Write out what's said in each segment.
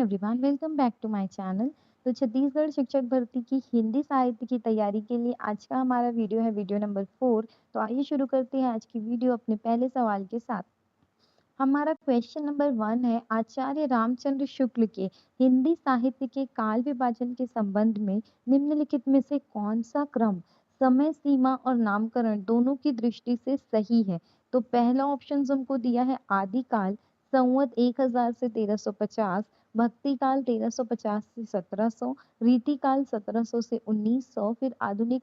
Everyone, welcome back to my channel. तो छत्तीसगढ़ शिक्षक भर्ती की हिंदी साहित्य की तैयारी के लिए आज का हमारा वीडियो है वीडियो नंबर 4। तो आइए शुरू करते हैं आज की वीडियो अपने पहले सवाल के साथ। हमारा क्वेश्चन नंबर 1 है, आचार्य रामचंद्र शुक्ल के हिंदी साहित्य के काल विभाजन के संबंध में निम्नलिखित में से कौन सा क्रम समय सीमा और नामकरण दोनों की दृष्टि से सही है? तो पहला ऑप्शन हमको दिया है आदिकाल संवत 1000 से 1350, भक्ति काल 1350 से 1700, रीति काल 1700 से 1900, फिर आधुनिक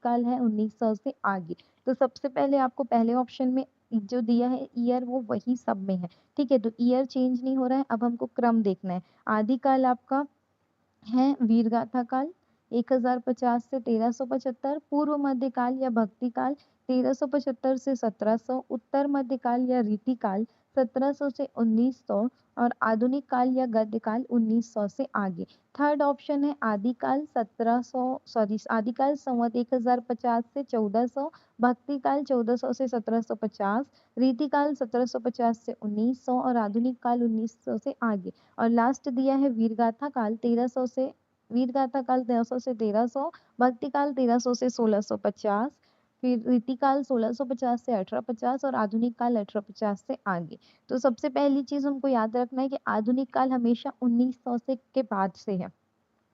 काल है 1900 से आगे। तो सबसे पहले आपको पहले ऑप्शन में जो दिया है ईयर वो वही सब में है। ठीक है, तो ईयर चेंज नहीं हो रहा है। अब हमको क्रम देखना है। आदिकाल आपका है वीरगाथा काल 1050 से 1375, पूर्व मध्यकाल या भक्ति काल 1375 से 1700, उत्तर मध्यकाल या रीतिकाल 1700 से 1900 और आधुनिक काल या गद्यकाल 1900 से आगे। थर्ड ऑप्शन है आदिकाल संवत 1050 से 1400, भक्ति काल 1400 से 1750, रीतिकाल 1750 से 1900 और आधुनिक काल 1900 से आगे। और लास्ट दिया है वीरगाथा काल 1300 से 1300, भक्ति काल 1300 से 1650, फिर रीतिकाल 1650 से 1850 और आधुनिक काल 1850 से आगे। तो सबसे पहली चीज हमको याद रखना है कि आधुनिक काल हमेशा 1900 से के बाद से है।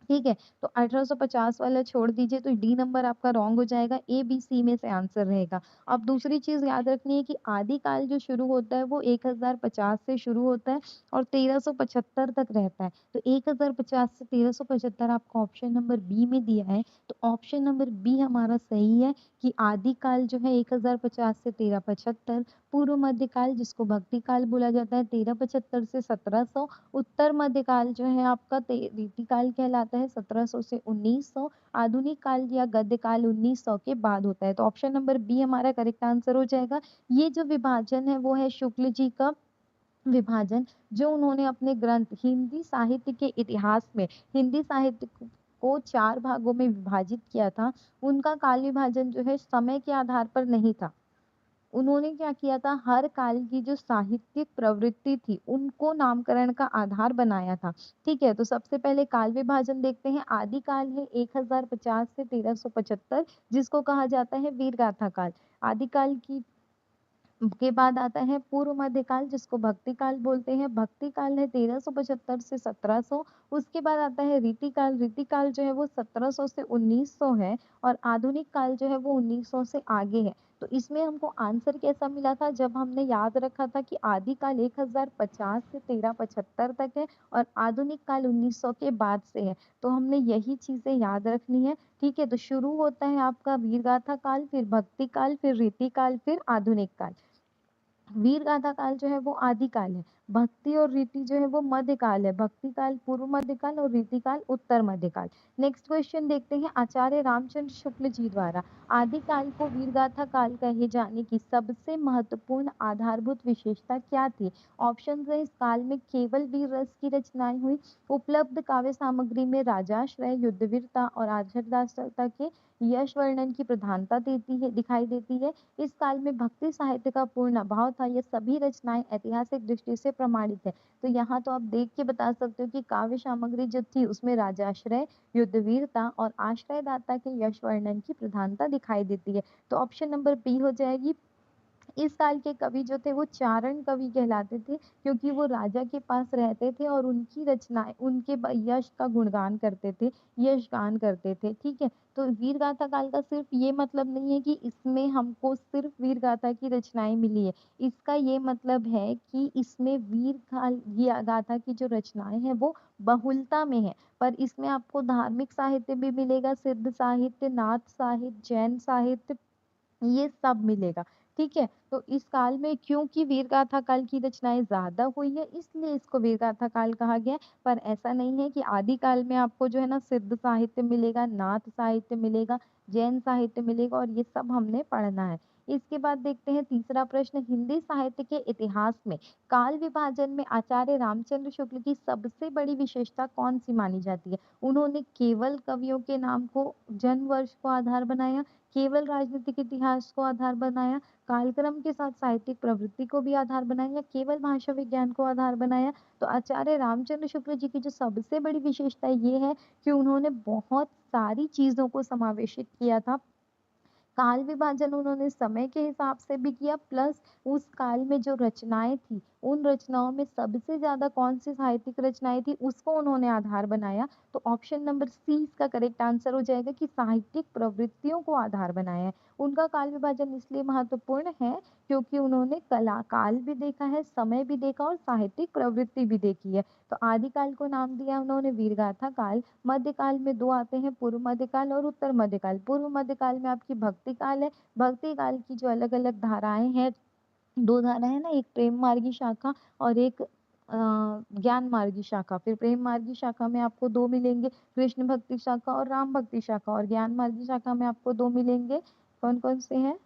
ठीक है, तो 1850 वाला छोड़ दीजिए, तो डी नंबर आपका रॉन्ग हो जाएगा। ए बी सी में से आंसर रहेगा। अब दूसरी चीज याद रखनी है कि आदिकाल जो शुरू होता है वो 1050 से शुरू होता है और 1375 तक रहता है। तो 1050 से 1375 आपका ऑप्शन नंबर बी में दिया है। तो ऑप्शन नंबर बी हमारा सही है कि आदिकाल जो है 1050 से 1375, पूर्व मध्यकाल जिसको भक्ति काल बोला जाता है 1375 से 1700, उत्तर मध्यकाल जो है आपका रीतिकाल कहलाता है 1700 से 1900, आधुनिक काल या गद्यकाल 1900 के बाद होता है। तो ऑप्शन नंबर बी हमारा करेक्ट आंसर हो जाएगा। ये जो विभाजन है वो है शुक्ल जी का विभाजन, जो उन्होंने अपने ग्रंथ हिंदी साहित्य के इतिहास में हिंदी साहित्य को 4 भागों में विभाजित किया था। उनका काल विभाजन जो है समय के आधार पर नहीं था। उन्होंने क्या किया था, हर काल की जो साहित्यिक प्रवृत्ति थी उनको नामकरण का आधार बनाया था। ठीक है, तो सबसे पहले काल विभाजन देखते हैं। आदि काल है 1050 से 1375, जिसको कहा जाता है वीरगाथा काल। आदि काल की के बाद आता है पूर्व मध्यकाल जिसको भक्ति काल बोलते हैं। भक्ति काल है 1375 से 1700। उसके बाद आता है रीतिकाल। रीतिकाल जो है वो 1700 से 1900 है और आधुनिक काल जो है वो 1900 से आगे है। तो इसमें हमको आंसर कैसा मिला था, जब हमने याद रखा था कि आदि काल 1050 से 1375 तक है और आधुनिक काल 1900 के बाद से है। तो हमने यही चीजें याद रखनी है। ठीक है, तो शुरू होता है आपका वीरगाथा काल, फिर भक्ति काल, फिर रीतिकाल, फिर आधुनिक काल। वीरगाथा काल जो है वो आदिकाल है। भक्ति और रीति जो है वो मध्यकाल है। भक्ति काल पूर्व मध्यकाल और रीति काल उत्तर मध्यकाल। नेक्स्ट क्वेश्चन देखते हैं। आचार्य रामचंद्र शुक्ल जी द्वारा आदिकाल को वीरगाथा काल कहे जाने की सबसे महत्वपूर्ण आधारभूत विशेषता क्या थी? ऑप्शन है, इस काल में केवल वीर रस की रचनाएं हुई, उपलब्ध काव्य सामग्री में राजाश्रय, युद्धवीरता और आदर्शता के यश वर्णन की प्रधानता दिखाई देती है। इस काल में भक्ति साहित्य का पूर्ण अभाव था। ये सभी रचनाएं ऐतिहासिक दृष्टि से प्रमाणित है। तो यहाँ तो आप देख के बता सकते हो कि काव्य सामग्री जो थी उसमें राजाश्रय, युद्धवीरता और आश्रयदाता के यश वर्णन की प्रधानता दिखाई देती है। तो ऑप्शन नंबर बी हो जाएगी। इस काल के कवि जो थे वो चारण कवि कहलाते थे, क्योंकि वो राजा के पास रहते थे और उनकी रचनाएं उनके यश का गुणगान करते थे, यश गान करते थे। ठीक है, तो वीर गाथा काल का सिर्फ ये मतलब नहीं है कि इसमें हमको सिर्फ वीर गाथा की रचनाएं मिली है। इसका ये मतलब है कि इसमें गाथा की जो रचनाएं हैं वो बहुलता में है। पर इसमें आपको धार्मिक साहित्य भी मिलेगा, सिद्ध साहित्य, नाथ साहित्य, जैन साहित्य, ये सब मिलेगा। ठीक है, तो इस काल में क्योंकि वीरगाथा काल की रचनाएं ज्यादा हुई है इसलिए इसको वीरगाथा काल कहा गया है। पर ऐसा नहीं है कि आदि काल में आपको जो है ना सिद्ध साहित्य मिलेगा, नाथ साहित्य मिलेगा, जैन साहित्य मिलेगा और ये सब हमने पढ़ना है। इसके बाद देखते हैं तीसरा प्रश्न, हिंदी साहित्य के इतिहास में काल विभाजन में आचार्य रामचंद्र शुक्ल की सबसे बड़ी विशेषता कौन-सी मानी जाती है? उन्होंने केवल कवियों के नाम को, जन्म वर्ष को आधार बनाया, केवल राजनीतिक इतिहास को आधार बनाया, कालक्रम के साथ साहित्यिक प्रवृत्ति को भी आधार बनाया या केवल भाषा विज्ञान को आधार बनाया? तो आचार्य रामचंद्र शुक्ल जी की जो सबसे बड़ी विशेषता ये है कि उन्होंने बहुत सारी चीज़ों को समावेशित किया था। काल विभाजन उन्होंने समय के हिसाब से भी किया, प्लस उस काल में जो रचनाएँ थी, उन रचनाओं में सबसे ज़्यादा कौन-सी साहित्यिक रचनाएँ थी, उसको उन्होंने आधार बनाया। तो ऑप्शन नंबर सी इसका करेक्ट आंसर हो जाएगा कि साहित्यिक प्रवृत्तियों को आधार बनाया है। उनका काल विभाजन इसलिए महत्वपूर्ण है क्योंकि उन्होंने कला काल भी देखा है, समय भी देखा और साहित्यिक प्रवृत्ति भी देखी है। तो आदिकाल को नाम दिया उन्होंने वीरगाथा काल, मध्यकाल में 2 आते हैं, पूर्व मध्यकाल और उत्तर मध्यकाल। पूर्व मध्यकाल में आपकी भक्ति काल है, भक्ति काल की जो अलग-अलग धाराएँ हैं, 2 धाराएँ हैं ना, एक प्रेम मार्गी शाखा और एक ज्ञान मार्गी शाखा। फिर प्रेम मार्गी शाखा में आपको 2 मिलेंगे, कृष्ण भक्ति शाखा और राम भक्ति शाखा, और ज्ञान मार्गी शाखा में आपको 2 मिलेंगे। कौन-कौन से हैं?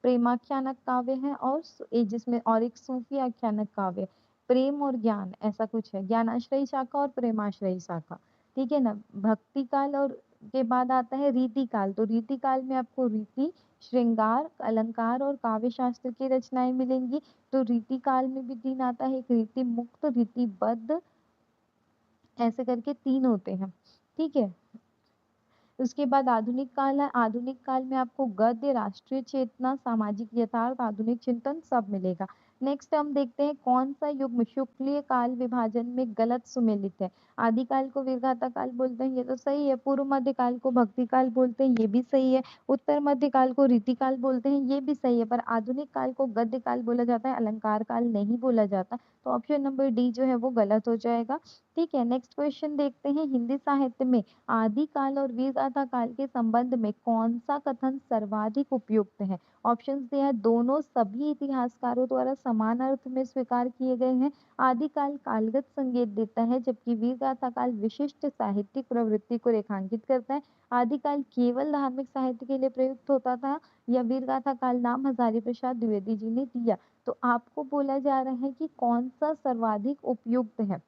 प्रेमाख्यानक काव्य है और जिसमें और एक सूफी आख्यानक काव्य, प्रेम और ज्ञान ऐसा कुछ है, ज्ञानाश्रयी शाखा और प्रेमाश्रयी शाखा, ठीक है ना। भक्ति काल और के बाद आता है रीति काल। तो रीति काल में आपको रीति, श्रृंगार, अलंकार और काव्य शास्त्र की रचनाएं मिलेंगी। तो रीति काल में भी 3 आता है, एक रीति मुक्त, रीतिबद्ध, ऐसे करके 3 होते हैं, ठीक है। उसके बाद आधुनिक काल है। आधुनिक काल में आपको गद्य, राष्ट्रीय चेतना, सामाजिक यथार्थ, आधुनिक चिंतन सब मिलेगा। नेक्स्ट हम देखते हैं कौन सा युग्म शुक्लीय काल विभाजन में गलत सुमेलित है। आदिकाल को वीरगाथा काल बोलते हैं, ये तो सही है। पूर्व मध्य काल को भक्ति काल बोलते हैं, ये भी सही है। उत्तर मध्य काल को रीति काल बोलते हैं, ये भी सही है। पर आधुनिक काल को गद्य काल बोला जाता है, अलंकार काल नहीं बोला जाता। तो ऑप्शन नंबर डी जो है वो गलत हो जाएगा, ठीक है। नेक्स्ट क्वेश्चन देखते हैं, हिंदी साहित्य में आदिकाल और वीरगाथा काल के संबंध में कौन सा कथन सर्वाधिक उपयुक्त है? ऑप्शंस दिए हैं, दोनों सभी इतिहासकारों द्वारा समान अर्थ में स्वीकार किए गए हैं। आदिकाल कालगत संकेत देता है जबकि वीरगाथा काल विशिष्ट साहित्यिक प्रवृत्ति को रेखांकित करता है। आदिकाल केवल धार्मिक साहित्य के लिए प्रयुक्त होता था या वीरगाथा काल नाम हजारी प्रसाद द्विवेदी जी ने दिया। तो आपको बोला जा रहा है कि कौन सा सर्वाधिक उपयुक्त है।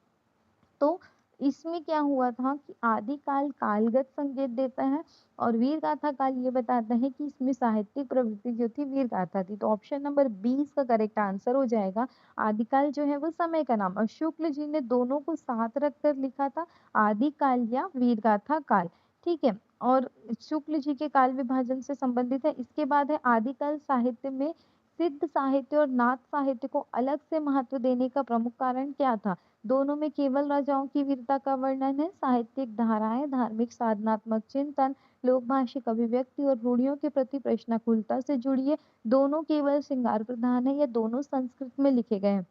तो इसमें क्या हुआ था कि आदिकाल कालगत संकेत देता है और वीरगाथा काल ये बताता है कि इसमें साहित्यिक प्रवृत्ति जो थी वीरगाथा थी। तो ऑप्शन नंबर 20 का करेक्ट आंसर हो जाएगा। आदिकाल जो है वो समय का नाम, और शुक्ल जी ने दोनों को साथ रखकर लिखा था, आदिकाल या वीरगाथा काल, ठीक है। और शुक्ल जी के काल विभाजन से संबंधित है। इसके बाद है आदिकाल साहित्य में सिद्ध साहित्य और नाथ साहित्य को अलग से महत्व देने का प्रमुख कारण क्या था? दोनों में केवल राजाओं की वीरता का वर्णन है, साहित्यिक धाराएं, धार्मिक साधनात्मक चिंतन, लोकभाषिक अभिव्यक्ति और रूढ़ियों के प्रति प्रश्नाकुलता से जुड़ी है। दोनों केवल श्रृंगार प्रधान है या दोनों संस्कृत में लिखे गए हैं।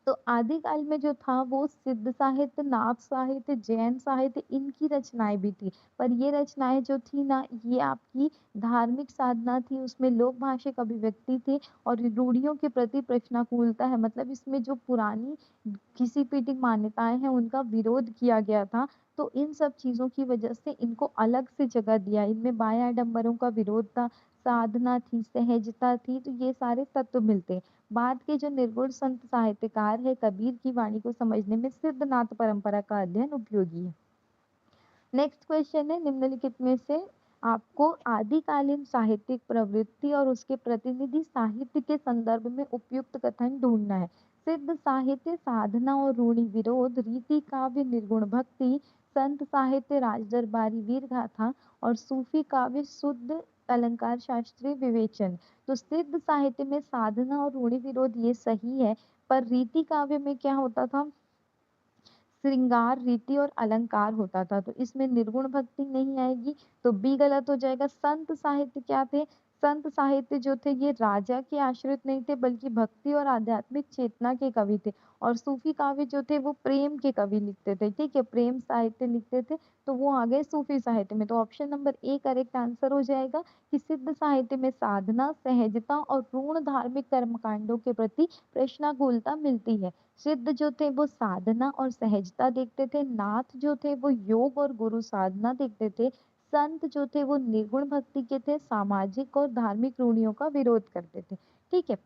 तो आदिकाल में जो था वो सिद्ध साहित्य, नाथ साहित्य, जैन साहित्य, इनकी रचनाएं भी थी। पर ये रचनाएं जो थी ना, ये आपकी धार्मिक साधना थी, उसमें लोक भाषिक अभिव्यक्ति थी और रूढ़ियों के प्रति प्रश्नाकुलता है, मतलब इसमें जो पुरानी घिसी पीटी मान्यताएं हैं उनका विरोध किया गया था। तो इन सब चीजों की वजह से इनको अलग से जगह दिया। इनमें बाह्य आडंबरों का विरोध था, साधना थी, सहजता थी, तो ये सारे तत्व मिलते हैं। बाद के जो निर्गुण संत साहित्यकार है, कबीर की वाणी को समझने में सिद्धनाथ परंपरा का अध्ययन उपयोगी है। नेक्स्ट क्वेश्चन है, निम्नलिखित में से आपको आदिकालीन साहित्यिक प्रवृत्ति और उसके प्रतिनिधि साहित्य के संदर्भ में उपयुक्त कथन ढूंढना है। सिद्ध साहित्य साधना और रूढ़ि विरोध, रीति काव्य निर्गुण भक्ति, संत साहित्य राजदरबारी वीर गाथा और सूफी काव्य शुद्ध अलंकार शास्त्रीय विवेचन। तो सिद्ध साहित्य में साधना और रूढ़ि विरोध ये सही है, पर रीति काव्य में क्या होता था, श्रृंगार, रीति और अलंकार होता था। तो इसमें निर्गुण भक्ति नहीं आएगी, तो बी गलत हो जाएगा। संत साहित्य क्या थे? संत साहित्य जो थे ये राजा के आश्रित नहीं थे बल्कि भक्ति और आध्यात्मिक चेतना के कवि थे। और सूफी काव्य जो थे वो प्रेम के कवि लिखते थे, ठीक है, प्रेम साहित्य लिखते थे, तो वो आ गए सूफी साहित्य में। तो option number A correct answer हो जाएगा कि सिद्ध साहित्य में साधना, सहजता और पूर्ण धार्मिक कर्मकांडों के प्रति प्रश्नाकुलता मिलती है। सिद्ध जो थे वो साधना और सहजता देखते थे, नाथ जो थे वो योग और गुरु साधना देखते थे, संत जो थे वो निर्गुण भक्ति के थे, सामाजिक और धार्मिक रूढ़ियों का विरोध करते थे। ठीक है।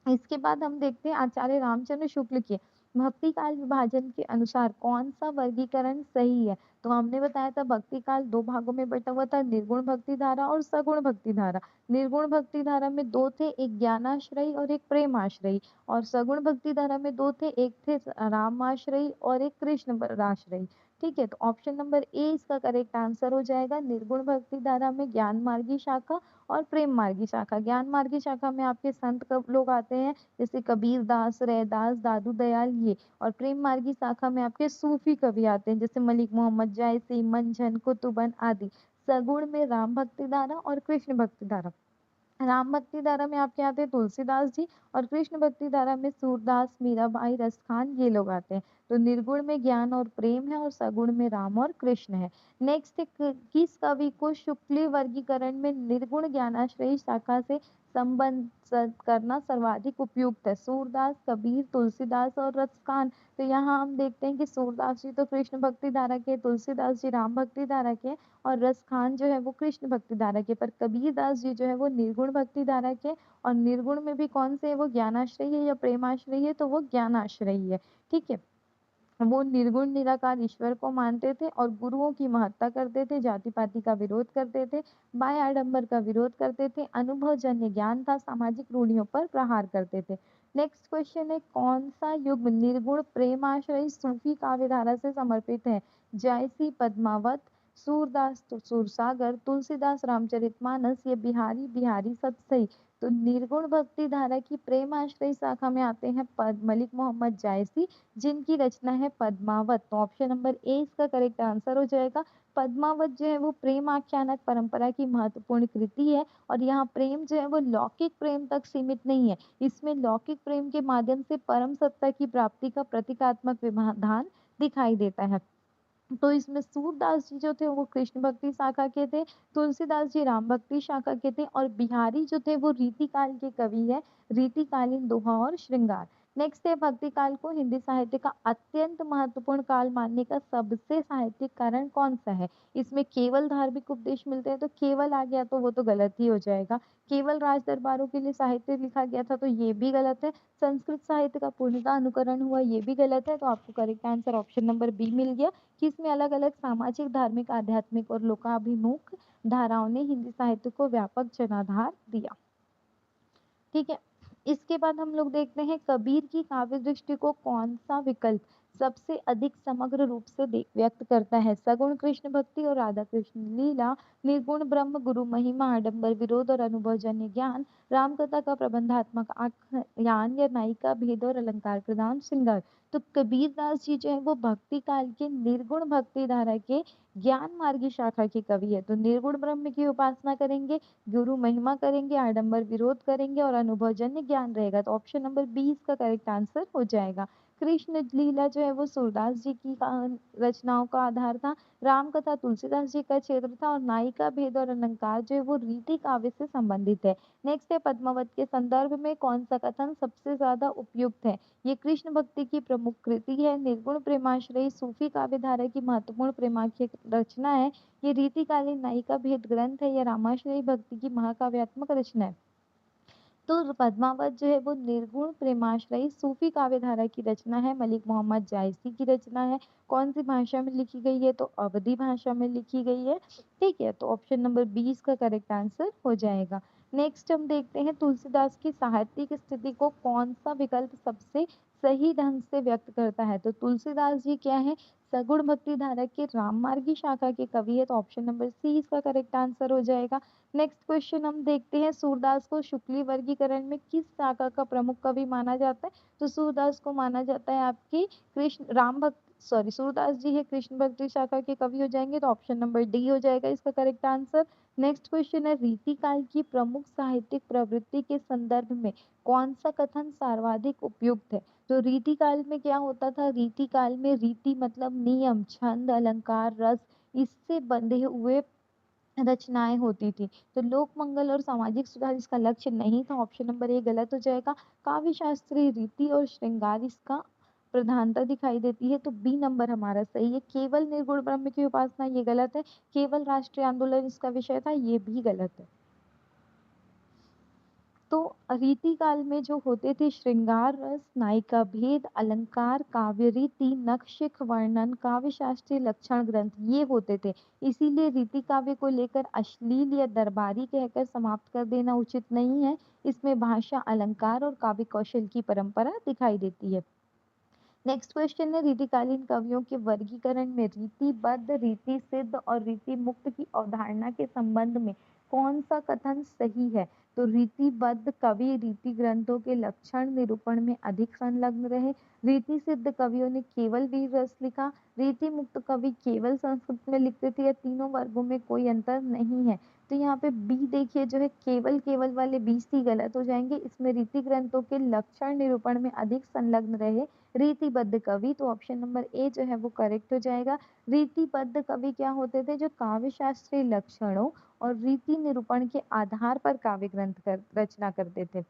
इसके बाद हम देखते हैं आचार्य रामचंद्र शुक्ल के भक्ति काल विभाजन के अनुसार कौन सा वर्गीकरण सही है। तो हमने बताया था भक्ति काल दो भागों में बटा हुआ था, निर्गुण भक्ति धारा और सगुण भक्ति धारा। निर्गुण भक्ति धारा में दो थे, एक ज्ञानाश्रयी और एक प्रेमाश्रयी। और सगुण भक्ति धारा में दो थे, एक थे रामाश्रयी और एक कृष्ण आश्रयी। ठीक है, तो ऑप्शन नंबर ए इसका करेक्ट आंसर हो जाएगा। निर्गुण भक्ति धारा में ज्ञान मार्गी शाखा और प्रेम मार्गी शाखा। ज्ञान मार्गी शाखा में आपके संत कब लोग आते हैं, जैसे कबीर दास, रैदास, दादू दयाल ये। और प्रेम मार्गी शाखा में आपके सूफी कवि आते हैं, जैसे मलिक मोहम्मद जायसी, मंझन, कुतुबन आदि। सगुण में राम भक्ति धारा और कृष्ण भक्ति धारा। राम भक्ति धारा में आपके आते हैं तुलसीदास जी, और कृष्ण भक्ति धारा में सूरदास, मीराबाई, रसखान ये लोग आते हैं। तो निर्गुण में ज्ञान और प्रेम है और सगुण में राम और कृष्ण है। नेक्स्ट है किस कवि को शुक्ल वर्गीकरण में निर्गुण ज्ञानाश्रयी शाखा से संबंध करना सर्वाधिक उपयुक्त है। सूरदास, कबीर, तुलसीदास और रसखान। तो यहाँ हम देखते हैं कि सूरदास जी तो कृष्ण भक्ति धारा के, तुलसीदास जी राम भक्ति धारा के, और रसखान जो है वो कृष्ण भक्ति धारा के। पर कबीरदास जी जो है वो निर्गुण भक्ति धारा के। और निर्गुण में भी कौन से है, वो ज्ञानाश्रयी है या प्रेमाश्रयी है, तो वो ज्ञानाश्रयी है। ठीक है। वो निर्गुण निराकार ईश्वर को मानते थे और गुरुओं की महत्ता करते थे, जाति पाति का विरोध करते थे, बाह्य आडंबर का विरोध करते थे, अनुभवजन्य ज्ञान था, सामाजिक रूढ़ियों पर प्रहार करते थे। नेक्स्ट क्वेश्चन है कौन सा युग निर्गुण प्रेमाश्रयी सूफी काव्य धारा से समर्पित है। जायसी पद्मावत, सूरदास सूरसागर, तुलसीदास रामचरितमानस, ये बिहारी बिहारी सतसई। तो निर्गुण भक्ति धारा की प्रेम आश्रय शाखा में आते हैं मलिक मोहम्मद जायसी, जिनकी रचना है पद्मावत। तो ऑप्शन नंबर ए इसका करेक्ट आंसर हो जाएगा। पद्मावत जो है वो प्रेम आख्यानक परंपरा की महत्वपूर्ण कृति है। और यहाँ प्रेम जो है वो लौकिक प्रेम तक सीमित नहीं है, इसमें लौकिक प्रेम के माध्यम से परम सत्ता की प्राप्ति का प्रतीकात्मक विधान दिखाई देता है। तो इसमें सूरदास जी जो थे वो कृष्ण भक्ति शाखा के थे, तुलसीदास जी राम भक्ति शाखा के थे, और बिहारी जो थे वो रीति काल के कवि है, रीतिकालीन दोहा और श्रृंगार। नेक्स्ट है भक्ति काल को हिंदी साहित्य का अत्यंत महत्वपूर्ण काल मानने का सबसे साहित्यिक कारण कौन सा है। इसमें केवल धार्मिक उपदेश मिलते हैं, तो केवल आ गया तो वो तो गलत ही हो जाएगा। केवल राज दरबारों के लिए साहित्य लिखा गया था, तो ये भी गलत है। संस्कृत साहित्य का पूर्णतः अनुकरण हुआ, ये भी गलत है। तो आपको correct answer option number B मिल गया कि इसमें अलग अलग सामाजिक, धार्मिक, आध्यात्मिक और लोकाभिमुख धाराओं ने हिंदी साहित्य को व्यापक जनाधार दिया। ठीक है। इसके बाद हम लोग देखते हैं कबीर की काव्य दृष्टि को कौन सा विकल्प सबसे अधिक समग्र रूप से व्यक्त करता है। सगुण कृष्ण भक्ति और राधा कृष्ण लीला, निर्गुण ब्रह्म गुरु महिमा, आडंबर विरोध और अनुभवजन्य ज्ञान, रामकथा का प्रबंधात्मक आख्यान, या नायिका भेद और अलंकार प्रदान श्रृंगार। तो कबीरदास जी जो है वो भक्ति काल के निर्गुण भक्ति धारा के ज्ञान मार्गी शाखा के कवि है। तो निर्गुण ब्रह्म की उपासना करेंगे, गुरु महिमा करेंगे, आडंबर विरोध करेंगे और अनुभवजन्य ज्ञान रहेगा। तो ऑप्शन नंबर बी इसका करेक्ट आंसर हो जाएगा। कृष्ण लीला जो है वो सूरदास जी की रचनाओं का आधार था, राम कथा तुलसीदास जी का क्षेत्र था, और नायिका भेद और अलंकार जो है वो रीति काव्य से संबंधित है। नेक्स्ट है पद्मावत के संदर्भ में कौन सा कथन सबसे ज्यादा उपयुक्त है। ये कृष्ण भक्ति की प्रमुख कृति है, निर्गुण प्रेमाश्रयी सूफी काव्य धारा की महत्वपूर्ण प्रेमाख्य रचना है, ये रीतिकालीन नायिका भेद ग्रंथ है, या रामाश्रयी भक्ति की महाकाव्यात्मक रचना है। तो पद्मावत जो है वो निर्गुण प्रेमाश्रयी सूफी काव्य धारा की रचना है, मलिक मोहम्मद जायसी की रचना है। कौन सी भाषा में लिखी गई है, तो अवधी भाषा में लिखी गई है। ठीक है, तो ऑप्शन नंबर 20 का करेक्ट आंसर हो जाएगा। नेक्स्ट हम देखते हैं तुलसीदास की साहित्यिक स्थिति को कौन सा विकल्प सबसे सही ढंग से व्यक्त करता है। तो तुलसीदास जी क्या है, सगुण भक्ति धारा के राम मार्गी शाखा के कवि है। तो ऑप्शन नंबर सी इसका करेक्ट आंसर हो जाएगा। नेक्स्ट क्वेश्चन हम देखते हैं सूरदास को शुक्ली वर्गीकरण में किस शाखा का प्रमुख कवि माना जाता है। तो सूरदास को माना जाता है आपकी कृष्ण राम भक्त सॉरी सूरदास जी है कृष्ण भक्ति शाखा के कवि हो जाएंगे। तो ऑप्शन नंबर डी हो जाएगा इसका करेक्ट आंसर। नेक्स्ट क्वेश्चन है रीति काल की प्रमुख साहित्यिक प्रवृत्ति के संदर्भ में कौन सा कथन सर्वाधिक उपयुक्त है। तो रीति काल में क्या होता था, रीति काल में रीति मतलब नियम, छंद, अलंकार, रस, इससे बंधे हुए रचनाएं होती थी। तो लोक मंगल और सामाजिक सुधार इसका लक्ष्य नहीं था, ऑप्शन नंबर ए गलत हो जाएगा। काव्य शास्त्री रीति और श्रृंगार इसका प्रधानता दिखाई देती है, तो बी नंबर हमारा सही है। केवल निर्गुण ब्रह्म की उपासना, ये गलत है। केवल राष्ट्रीय आंदोलन इसका विषय था, ये भी गलत है। तो रीति काल में जो होते थे श्रृंगार रस, नायिका भेद, अलंकार, काव्य रीति, नखशिख वर्णन, काव्य शास्त्रीय लक्षण ग्रंथ, ये होते थे। इसीलिए रीति काव्य को लेकर अश्लील या दरबारी कहकर समाप्त कर देना उचित नहीं है। इसमें भाषा, अलंकार और काव्य कौशल की परंपरा दिखाई देती है। नेक्स्ट क्वेश्चन है, रीतिकालीन कवियों के वर्गीकरण में रीतिबद्ध, रीति सिद्ध और रीति मुक्त की अवधारणा के संबंध में कौन सा कथन सही है? तो रीतिबद्ध कवि रीति ग्रंथों के लक्षण निरूपण में अधिक संलग्न रहे। रीति सिद्ध कवियों ने केवल वीर रस लिखा। रीति मुक्त कवि केवल संस्कृत में लिखते थे, या तीनों वर्गों में कोई अंतर नहीं है। तो यहाँ पे बी देखिए जो है केवल केवल वाले 20 ही गलत हो जाएंगे। इसमें रीति ग्रंथों के लक्षण निरूपण में अधिक संलग्न रहे रीतिबद्ध कवि, तो ऑप्शन नंबर ए जो है वो करेक्ट हो जाएगा। रीतिबद्ध कवि क्या होते थे? जो काव्य शास्त्रीय लक्षणों और रीति निरूपण के आधार पर काव्य ग्रंथ रचना करते थे।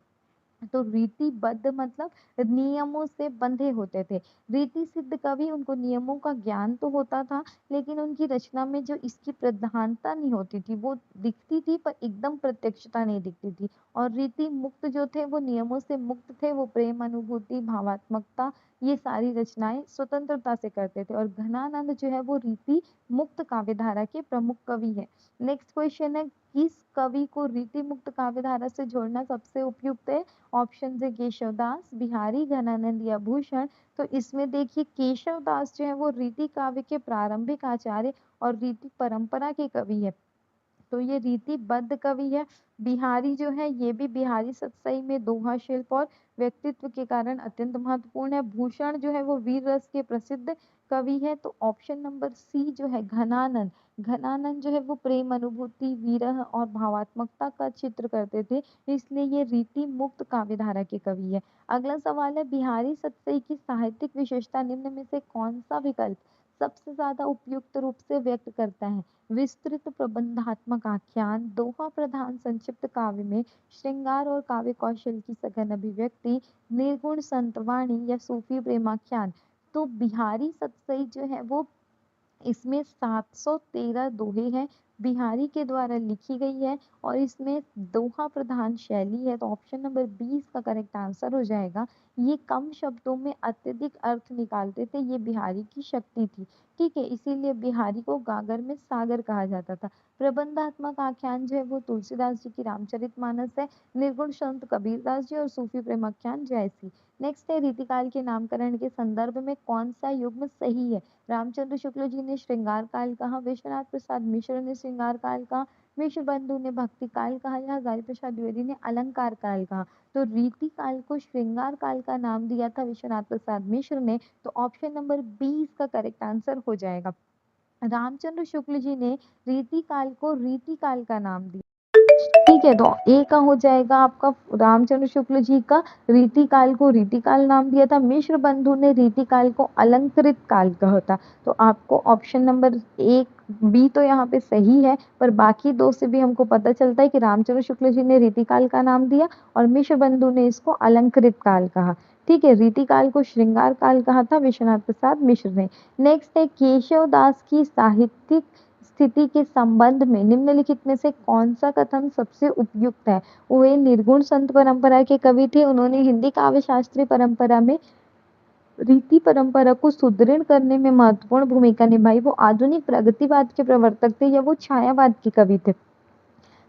तो रीतिबद्ध मतलब नियमों से बंधे होते थे। रीति सिद्ध कवि, उनको नियमों का ज्ञान तो होता था, लेकिन उनकी रचना में जो इसकी प्रधानता नहीं होती थी, वो दिखती थी पर एकदम प्रत्यक्षता नहीं दिखती थी। और रीति मुक्त जो थे वो नियमों से मुक्त थे, वो प्रेम, अनुभूति, भावात्मकता, ये सारी रचनाएं स्वतंत्रता से करते थे। और घनानंद जो है वो रीति मुक्त काव्यधारा के प्रमुख कवि है। नेक्स्ट क्वेश्चन है, किस कवि को रीति मुक्त काव्यधारा से जोड़ना सबसे उपयुक्त है? ऑप्शन है केशवदास, बिहारी, घनानंद या भूषण। तो इसमें देखिए केशवदास जो है वो रीति काव्य के प्रारंभिक आचार्य और रीति परंपरा के कवि है, तो ये रीतिबद्ध कवि है। बिहारी जो है ये भी बिहारी सतसई में दोहा शिल्प और व्यक्तित्व के कारण अत्यंत महत्वपूर्ण है। भूषण जो है वो वीर रस के प्रसिद्ध कवि है। तो ऑप्शन नंबर सी जो है घनानंद, घनानंद जो है वो प्रेम, अनुभूति, विरह और भावात्मकता का चित्र करते थे, इसलिए ये रीति मुक्त काव्यधारा के कवि है। अगला सवाल है, बिहारी सतसई की साहित्यिक विशेषता निम्न में से कौन सा विकल्प सबसे ज्यादा उपयुक्त रूप से व्यक्त करता है? विस्तृत प्रबंधात्मक आख्यान, दोहा प्रधान संक्षिप्त काव्य में श्रृंगार और काव्य कौशल की सघन अभिव्यक्ति, निर्गुण संतवाणी या सूफी प्रेमाख्यान। तो बिहारी सतसई जो है वो इसमें 713 दोहे हैं, बिहारी के द्वारा लिखी गई है और इसमें दोहा प्रधान शैली है। तो ऑप्शन नंबर 20 का करेक्ट आंसर हो जाएगा। ये कम शब्दों में अत्यधिक अर्थ निकालते थे, ये बिहारी की शक्ति थी। ठीक है, इसीलिए बिहारी को गागर में सागर कहा जाता था। प्रबंधात्मक आख्यान जो है वो तुलसीदास जी की रामचरितमानस है, निर्गुण संत कबीरदास जी और सूफी प्रेमाख्यान जयसी। नेक्स्ट है, रीतिकाल के नामकरण के संदर्भ में कौन सा युग्म सही है? रामचंद्र शुक्ल जी ने श्रृंगार काल कहा, विश्वनाथ प्रसाद मिश्र ने श्रृंगार काल कहा, मिश्र बंधु ने भक्ति काल कहा, या हजारी प्रसाद द्विवेदी ने अलंकार काल कहा। तो रीति काल को श्रृंगार काल का नाम दिया था विश्वनाथ प्रसाद मिश्र ने, तो ऑप्शन नंबर 20 का करेक्ट आंसर हो जाएगा। रामचंद्र शुक्ल जी ने रीति काल को रीति काल का नाम दिया। ठीक है, तो ए का हो जाएगा आपका रामचंद्र शुक्ल जी का रीति काल को रीति काल नाम दिया था। मिश्र बंधु ने रीति काल को अलंकृत काल कहा था। तो आपको ऑप्शन नंबर एक बी तो यहाँ पे सही है, पर बाकी दो से भी हमको पता चलता है कि रामचंद्र शुक्ल जी ने रीति काल का नाम दिया और मिश्र बंधु ने इसको अलंकृत काल कहा। ठीक है, रीति काल को श्रृंगार काल कहा था विश्वनाथ प्रसाद मिश्र ने। नेक्स्ट है, केशव दास की साहित्यिक स्थिति के संबंध में निम्नलिखित में से कौन सा कथन सबसे उपयुक्त है? वे निर्गुण संत परंपरा के कवि थे, उन्होंने हिंदी काव्य शास्त्रीय परंपरा में रीति परंपरा को सुदृढ़ करने में महत्वपूर्ण भूमिका निभाई, वो आधुनिक प्रगतिवाद के प्रवर्तक थे या वो छायावाद के कवि थे?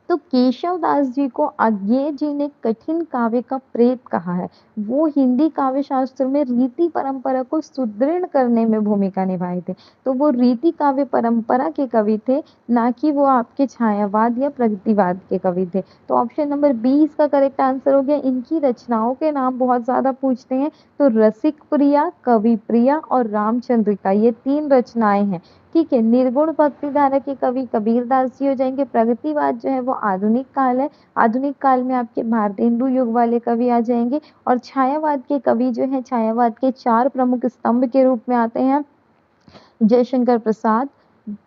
तो केशव दास जी को आज्ञेय जी ने कठिन काव्य का प्रेत कहा है। वो हिंदी काव्य शास्त्र में रीति परंपरा को सुदृढ़ करने में भूमिका निभाए थे, तो वो रीति काव्य परंपरा के कवि थे, ना कि वो आपके छायावाद या प्रगतिवाद के कवि थे। तो ऑप्शन नंबर 20 का करेक्ट आंसर हो गया। इनकी रचनाओं के नाम बहुत ज्यादा पूछते हैं, तो रसिक प्रिया, कवि प्रिया और रामचंद्रिका, ये 3 रचनाएं हैं। ठीक है, निर्गुण भक्ति धारा के कवि कबीरदास जी हो जाएंगे। प्रगतिवाद जो है वो आधुनिक काल है, आधुनिक काल में आपके भारतेंदु युग वाले कवि आ जाएंगे। और छायावाद के कवि जो है, छायावाद के 4 प्रमुख स्तंभ के रूप में आते हैं। जयशंकर प्रसाद,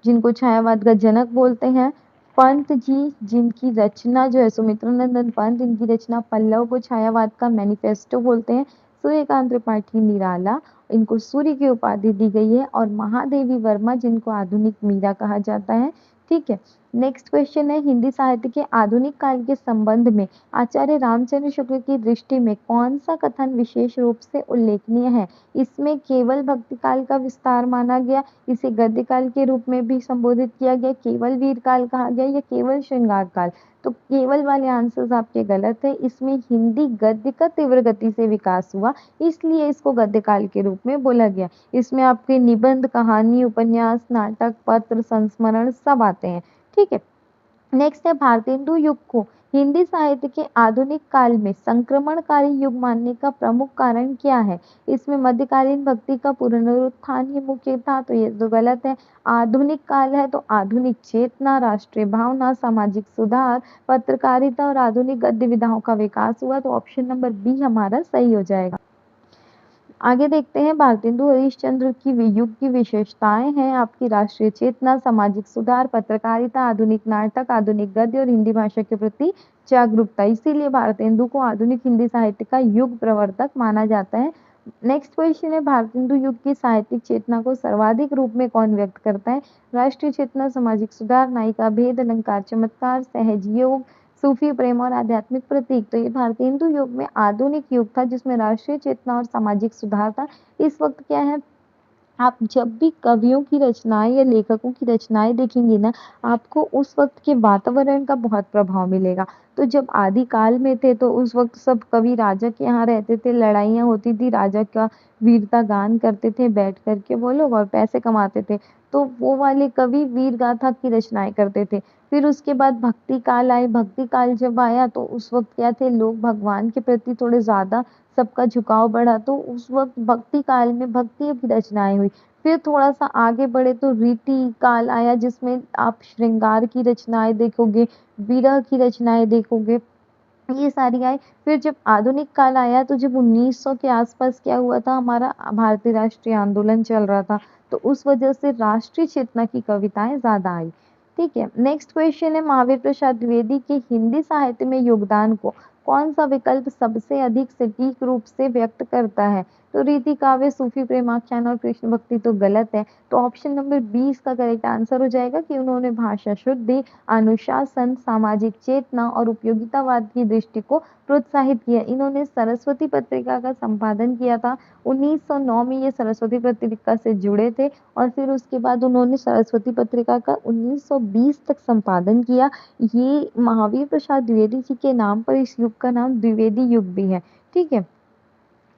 जिनको छायावाद का जनक बोलते हैं। पंत जी, जिनकी रचना जो है सुमित्रानंदन पंत, इनकी रचना पल्लव को छायावाद का मैनिफेस्टो बोलते हैं। सूर्यकांत त्रिपाठी निराला, इनको सूर्य की उपाधि दी गई है, और महादेवी वर्मा जिनको आधुनिक मीरा कहा जाता है। ठीक है, नेक्स्ट क्वेश्चन है, हिंदी साहित्य के आधुनिक काल के संबंध में आचार्य रामचंद्र शुक्ल की दृष्टि में कौन सा कथन विशेष रूप से उल्लेखनीय है? इसमें केवल भक्ति काल का विस्तार माना गया, इसे गद्य काल के रूप में भी संबोधित किया गया, केवल वीर काल कहा गया, या केवल श्रृंगार काल? तो केवल वाले आंसर्स आपके गलत है। इसमें हिंदी गद्य का तीव्र गति से विकास हुआ, इसलिए इसको गद्य काल के रूप में बोला गया। इसमें आपके निबंध, कहानी, उपन्यास, नाटक, पत्र, संस्मरण सब आते हैं। ठीक है, नेक्स्ट है, भारतेंदु युग को हिंदी साहित्य के आधुनिक काल में संक्रमणकारी युग मानने का प्रमुख कारण क्या है? इसमें मध्यकालीन भक्ति का पुनरुत्थान ही मुख्य था, तो ये तो गलत है। आधुनिक काल है तो आधुनिक चेतना, राष्ट्रीय भावना, सामाजिक सुधार, पत्रकारिता और आधुनिक गद्य विधाओं का विकास हुआ, तो ऑप्शन नंबर बी हमारा सही हो जाएगा। आगे देखते हैं, भारतेंदु हरिश्चंद्र की युग की विशेषताएं हैं आपकी राष्ट्रीय चेतना, सामाजिक सुधार, पत्रकारिता, आधुनिक नाटक, आधुनिक गद्य और हिंदी भाषा के प्रति जागरूकता। इसीलिए भारतेंदु को आधुनिक हिंदी साहित्य का युग प्रवर्तक माना जाता है। नेक्स्ट क्वेश्चन है, भारतेंदु युग की साहित्यिक चेतना को सर्वाधिक रूप में कौन व्यक्त करता है? राष्ट्रीय चेतना, सामाजिक सुधार, नायिका भेद, अलंकार चमत्कार, सहज योग, सूफी प्रेम और आध्यात्मिक प्रतीक। तो ये भारतेंदु युग में आधुनिक युग था जिसमें राष्ट्रीय चेतना और सामाजिक सुधार था। इस वक्त क्या है, आप जब भी कवियों की रचनाएं या लेखकों की रचनाएं देखेंगे ना, आपको उस वक्त के वातावरण का बहुत प्रभाव मिलेगा। तो जब आदिकाल में थे तो उस वक्त सब कवि राजा के यहाँ रहते थे, लड़ाइयाँ होती थी, राजा का वीरता गान करते थे बैठ करके वो लोग, और पैसे कमाते थे। तो वो वाले कवि वीर गाथा की रचनाएं करते थे। फिर उसके बाद भक्ति काल आए, भक्ति काल जब आया तो उस वक्त क्या थे, लोग भगवान के प्रति थोड़े ज्यादा सबका झुकाव बढ़ा, तो उस वक्त भक्ति काल में भक्ति की रचनाएं हुई। फिर थोड़ा सा आगे बढ़े तो रीति काल आया जिसमें आप श्रृंगार की रचनाएं देखोगे, विरह की रचनाएं देखोगे, ये सारी आई। फिर जब आधुनिक काल आया तो जब 1900 के आसपास क्या हुआ था, हमारा भारतीय राष्ट्रीय आंदोलन चल रहा था, तो उस वजह से राष्ट्रीय चेतना की कविताएं ज्यादा आई। ठीक है, नेक्स्ट क्वेश्चन है, महावीर प्रसाद द्विवेदी के हिंदी साहित्य में योगदान को कौन सा विकल्प सबसे अधिक सटीक रूप से व्यक्त करता है? तो रीति काव्य, सूफी प्रेमाख्यान और कृष्ण भक्ति तो गलत है, तो ऑप्शन नंबर 20 का करेक्ट आंसर हो जाएगा कि उन्होंने भाषा शुद्धि, अनुशासन, सामाजिक चेतना और उपयोगितावाद की दृष्टि को प्रोत्साहित किया। इन्होंने सरस्वती पत्रिका का संपादन किया था। 1909 में ये सरस्वती पत्रिका से जुड़े थे, और फिर उसके बाद उन्होंने सरस्वती पत्रिका का 1920 तक संपादन किया। ये महावीर प्रसाद द्विवेदी जी के नाम पर इस युग का नाम द्विवेदी युग भी है। ठीक है,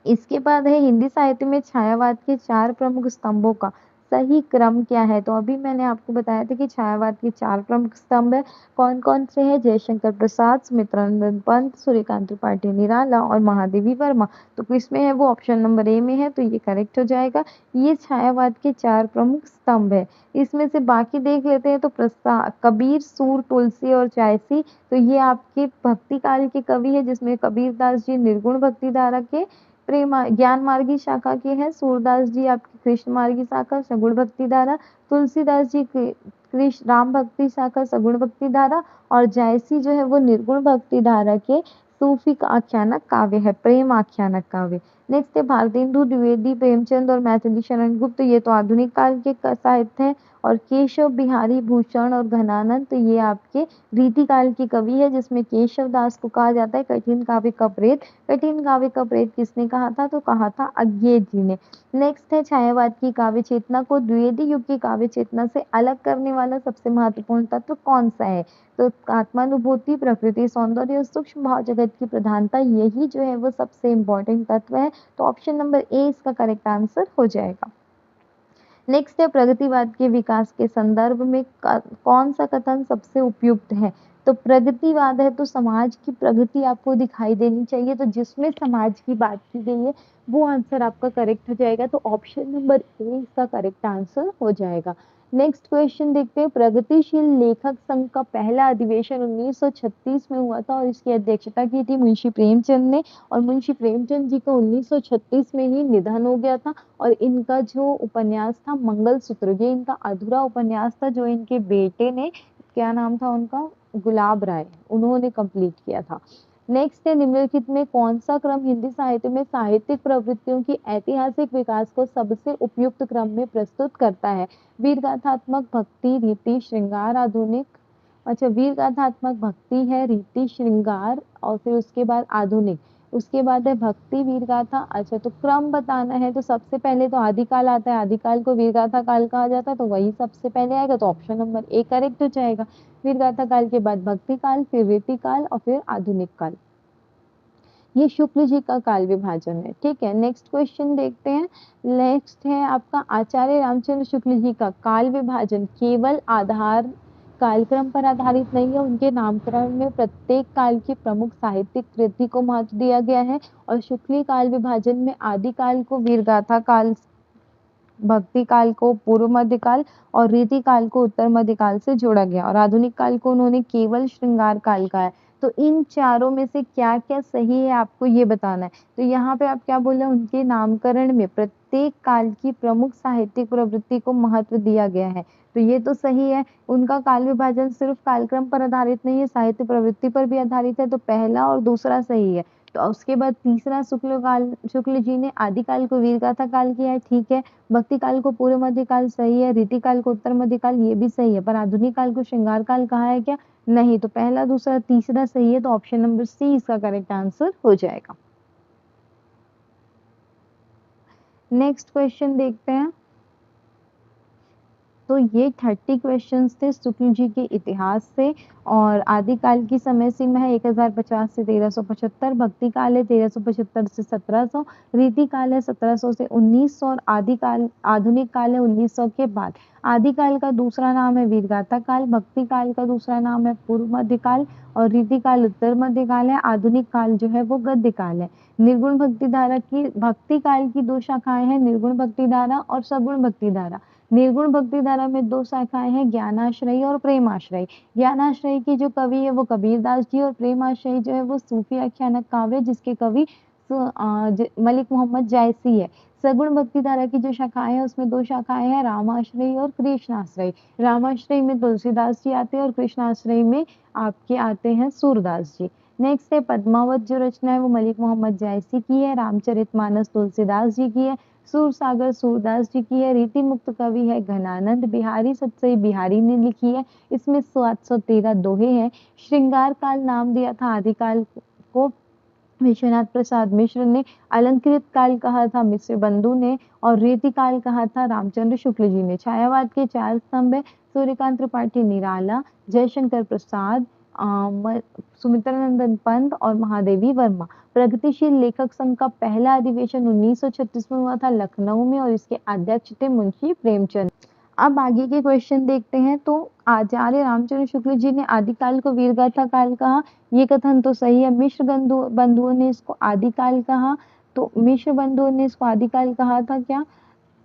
इसके बाद है, हिंदी साहित्य में छायावाद के 4 प्रमुख स्तंभों का सही क्रम क्या है? तो अभी मैंने आपको बताया था कि छायावाद के 4 प्रमुख स्तंभ है। कौन कौन से हैं? जयशंकर प्रसाद, सुमित्रानंद पंत, सूर्यकांत त्रिपाठी निराला और महादेवी वर्मा। तो किसमें है वो? ऑप्शन नंबर ए में है, तो ये करेक्ट हो जाएगा। ये छायावाद के 4 प्रमुख स्तंभ है। इसमें से बाकी देख लेते हैं, तो कबीर, सूर, तुलसी और जायसी, तो ये आपके भक्ति काल के कवि है, जिसमें कबीरदास जी निर्गुण भक्ति धारा के प्रेम ज्ञान मार्गी शाखा के हैं, सूरदास जी आपकी कृष्ण मार्गी शाखा सगुण भक्ति धारा, तुलसीदास जी कृष्ण राम भक्ति शाखा सगुण भक्ति धारा, और जायसी जो है वो निर्गुण भक्ति धारा के सूफी आख्यानक काव्य है, प्रेम आख्यानक काव्य। नेक्स्ट है, भारतेंदु द्विवेदी, प्रेमचंद और मैथिली शरण गुप्त, ये तो आधुनिक काल के साहित्य हैं। और केशव बिहारी भूषण और घनानंद, तो ये आपके रीति काल के कवि है, जिसमें केशव दास को कहा जाता है कठिन काव्य का प्रेत। कठिन काव्य का प्रेत किसने कहा था? तो कहा था अज्ञे जी ने। नेक्स्ट है, छायावाद की काव्य चेतना को द्विवेदी युग की काव्य चेतना से अलग करने वाला सबसे महत्वपूर्ण तत्व कौन सा है? तो आत्मानुभूति, प्रकृति सौंदर्य और सूक्ष्म भाव जगत की प्रधानता, यही जो है वो सबसे इंपॉर्टेंट तत्व है। तो ऑप्शन नंबर ए इसका करेक्ट आंसर हो जाएगा। नेक्स्ट है, प्रगतिवाद के विकास के संदर्भ में कौन सा कथन सबसे उपयुक्त है? तो प्रगतिवाद है तो समाज की प्रगति आपको दिखाई देनी चाहिए, तो जिसमें समाज की बात की गई है वो आंसर आपका करेक्ट हो जाएगा। तो ऑप्शन नंबर ए इसका करेक्ट आंसर हो जाएगा। नेक्स्ट क्वेश्चन देखते हैं, प्रगतिशील लेखक संघ का पहला अधिवेशन 1936 में हुआ था, और इसकी अध्यक्षता की थी मुंशी प्रेमचंद ने, और मुंशी प्रेमचंद जी का 1936 में ही निधन हो गया था। और इनका जो उपन्यास था मंगलसूत्र, ये इनका अधूरा उपन्यास था, जो इनके बेटे ने, क्या नाम था उनका, गुलाब राय, उन्होंने कंप्लीट किया था। नेक्स्ट है, निम्नलिखित में कौन सा क्रम हिंदी साहित्य में साहित्यिक प्रवृत्तियों की ऐतिहासिक विकास को सबसे उपयुक्त क्रम में प्रस्तुत करता है? वीर गाथात्मक, भक्ति, रीति, श्रृंगार, आधुनिक। अच्छा, वीर गाथात्मक भक्ति है, रीति श्रृंगार और फिर उसके बाद आधुनिक, उसके बाद है भक्ति वीर गाथा। अच्छा, तो क्रम बताना है तो सबसे पहले तो आदिकाल आता है, आदिकाल को वीर गाथा काल कहा जाता है, तो वही सबसे पहले आएगा, तो ऑप्शन नंबर ए करेक्ट हो जाएगा। वीर गाथा काल के बाद भक्ति काल, फिर रीति काल और फिर आधुनिक काल। ये शुक्ल जी का काल विभाजन है। ठीक है, नेक्स्ट क्वेश्चन देखते हैं। नेक्स्ट है आपका, आचार्य रामचंद्र शुक्ल जी का काल विभाजन केवल आधार कालक्रम पर आधारित नहीं है, उनके नामकरण में प्रत्येक काल की प्रमुख साहित्यिक कृति को महत्व दिया गया है। और शुक्ली काल विभाजन में आदि काल को वीरगाथा काल, भक्ति काल को पूर्व मध्यकाल और रीति काल को उत्तर मध्यकाल से जोड़ा गया, और आधुनिक काल को उन्होंने केवल श्रृंगार काल कहा है। तो इन चारों में से क्या क्या सही है आपको ये बताना है। तो यहाँ पे आप क्या बोले, उनके नामकरण में प्रत्येक काल की प्रमुख साहित्यिक प्रवृत्ति को महत्व दिया गया है, तो ये तो सही है। उनका काल विभाजन सिर्फ कालक्रम पर आधारित नहीं है, साहित्य प्रवृत्ति पर भी आधारित है, तो पहला और दूसरा सही है। तो उसके बाद तीसरा, शुक्ल जी ने आदिकाल को वीरगाथा काल किया है, ठीक है। भक्ति काल को पूर्व मध्यकाल सही है, रीति काल को उत्तर मध्यकाल ये भी सही है, पर आधुनिक काल को श्रृंगार काल कहा है क्या? नहीं, तो पहला दूसरा तीसरा सही है, तो ऑप्शन नंबर सी इसका करेक्ट आंसर हो जाएगा। नेक्स्ट क्वेश्चन देखते हैं। तो ये 30 क्वेश्चंस थे शुक्ल जी के इतिहास से, और आदिकाल की समय सीमा है 1050 से 1375, भक्ति काल है 1375 से 1700, रीति काल है 1700 से 1900 और आधुनिक काल है 1900 के बाद। आदिकाल का दूसरा नाम है वीरगाथा काल, भक्ति काल का दूसरा नाम है पूर्व मध्यकाल और रीति काल उत्तर मध्यकाल है, आधुनिक काल जो है वो गद्य काल है। निर्गुण भक्ति धारा की, भक्ति काल की दो शाखाएं हैं, निर्गुण भक्ति धारा और सगुण भक्ति धारा। निर्गुण भक्ति धारा में दो शाखाएं हैं, ज्ञानाश्रयी और प्रेमाश्रयी। ज्ञानाश्रयी की जो कवि है वो कबीरदास जी, और प्रेमाश्रयी जो है वो सूफी आख्यानक काव्य जिसके कवि मलिक मोहम्मद जायसी है। सगुण भक्ति धारा की जो शाखाएं हैं उसमें दो शाखाएं हैं, रामाश्रयी और कृष्णाश्रयी। रामाश्रयी में तुलसीदास जी आते हैं और कृष्णाश्रयी में आपके आते हैं सूरदास जी। नेक्स्ट है पद्मावत, जो रचना है वो मलिक मोहम्मद जायसी की है, रामचरितमानस तुलसीदास जी की है, सूर सागर सूरदास जी की है, रीति मुक्त कवि है घनानंद बिहारी, सतसई बिहारी ने लिखी है, इसमें 713 दोहे हैं। श्रृंगार काल नाम दिया था आदिकाल को विश्वनाथ प्रसाद मिश्र ने, अलंकृत काल कहा था मिश्र बंधु ने, और रीति काल कहा था रामचंद्र शुक्ल जी ने। छायावाद के 4 स्तंभ है, सूर्यकांत त्रिपाठी निराला, जयशंकर प्रसाद, सुमित्रानंदन पंत और महादेवी वर्मा। प्रगतिशील लेखक संघ का पहला अधिवेशन 1936 में हुआ था लखनऊ में, और इसके अध्यक्ष थे मुंशी प्रेमचंद। अब आगे के क्वेश्चन देखते हैं। तो आचार्य रामचंद्र शुक्ल जी ने आदिकाल को वीरगाथा काल कहा, ये कथन तो सही है। मिश्र बंधुओं ने इसको आदिकाल कहा, तो मिश्र बंधुओं ने इसको आदिकाल कहा था क्या?